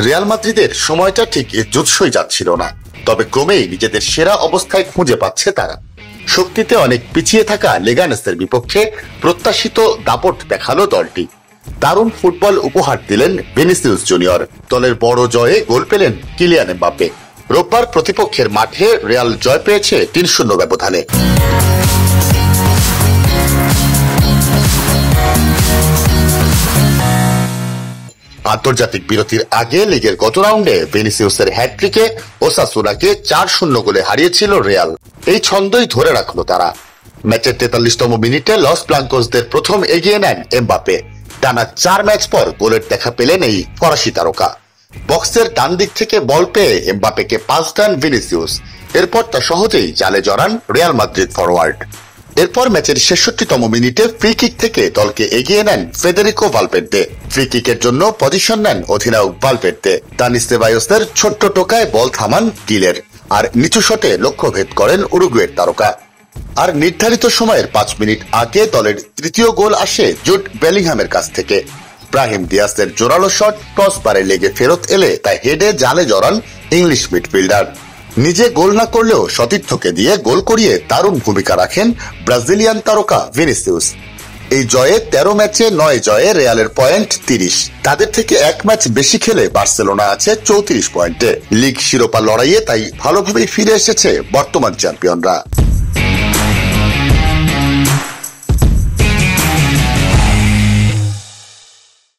Real মাদ্রিদের সময়টা ঠিক জুৎসই যাচ্ছিল না, তবে ক্রমেই নিজেদের সেরা অবস্থায় খুঁজে পাচ্ছে তারা। শক্তিতে অনেক পিছিয়ে থাকা লেগানেসের বিপক্ষে প্রত্যাশিত দাপট দেখালো দলটি। দারুণ ফুটবল উপহার দিলেন ভিনিসিয়াস জুনিয়র। দলের বড় জয়ে গোল পেলেন কিলিয়ান এমবাপ্পে। রোববার প্রতিপক্ষের মাঠে রিয়াল জয় পেয়েছে ৩-০ ব্যবধানে। আন্তর্জাতিক বিরতির আগে লিগের গত রাউন্ডে ভিনিসিয়াসের হ্যাটট্রিকে ওসাসুনাকে ৪-০ গোলে হারিয়েছিল রিয়াল। এই ছন্দই ধরে রাখলো তারা। ম্যাচের ৪৩তম মিনিটে লস ব্লাঙ্কোসদের প্রথম এগিয়ে নেন এমবাপ্পে। টানা ৪ ম্যাচ পর গোলের দেখা পেলেন এই ফরাসি তারকা। বক্সের ডান দিক থেকে বল পেয়ে এমবাপ্পেকে পাস দেন ভিনিসিয়াস। এরপর তা সহজেই জালে জড়ান রিয়াল মাদ্রিদ ফরওয়ার্ড। এরপর ম্যাচের ৬৬তম মিনিটে ফ্রি কিক থেকে দলকে এগিয়ে নেন ফেদেরিকো ভালভের্দে। ফ্রি কিকের জন্য পজিশন নেন অধিনায়ক ভালভের্দে। দানি সেবায়োসের ছোট্ট টোকায় বল থামান গিলের, আর নিচু শটে লক্ষ্যভেদ করেন উরুগুয়ের তারকা। আর নির্ধারিত সময়ের ৫ মিনিট আগে দলের তৃতীয় গোল আসে জুড বেলিংহামের কাছ থেকে। ব্রাহিম দিয়াসের জোরালো শট ক্রসবারে লেগে ফেরত এলে তা হেডে জালে জড়ান ইংলিশ মিডফিল্ডার। নিজে গোল না করলেও সতীর্থকে দিয়ে গোল করিয়ে দারুণ ভূমিকা রাখেন ব্রাজিলিয়ান তারকা ভিনিসিয়াস। এই জয়ে ১৩ ম্যাচে ৯ জয়ে রিয়ালের পয়েন্ট ৩০। তাদের থেকে এক ম্যাচ বেশি খেলে বার্সেলোনা আছে ৩৪ পয়েন্টে। লিগ শিরোপা লড়াইয়ে তাই ভালোভাবেই ফিরে এসেছে বর্তমান চ্যাম্পিয়নরা।